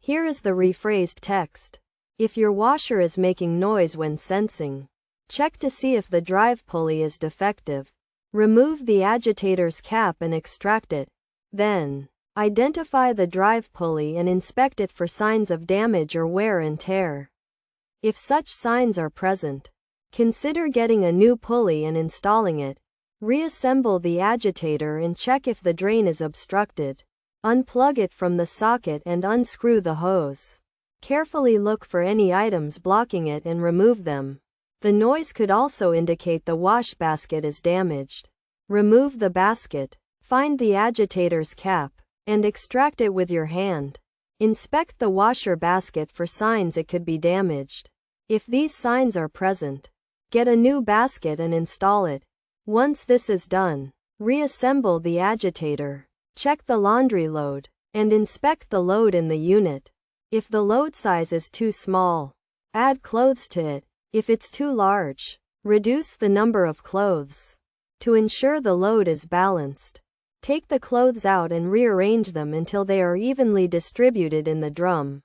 Here is the rephrased text. If your washer is making noise when sensing, check to see if the drive pulley is defective. Remove the agitator's cap and extract it. Then, identify the drive pulley and inspect it for signs of damage or wear and tear. If such signs are present, consider getting a new pulley and installing it. Reassemble the agitator and check if the drain is obstructed. Unplug it from the socket and unscrew the hose. Carefully look for any items blocking it and remove them. The noise could also indicate the wash basket is damaged. Remove the basket, find the agitator's cap, and extract it with your hand. Inspect the washer basket for signs it could be damaged. If these signs are present, get a new basket and install it. Once this is done, reassemble the agitator, check the laundry load, and inspect the load in the unit. If the load size is too small, add clothes to it. If it's too large, reduce the number of clothes. To ensure the load is balanced, take the clothes out and rearrange them until they are evenly distributed in the drum.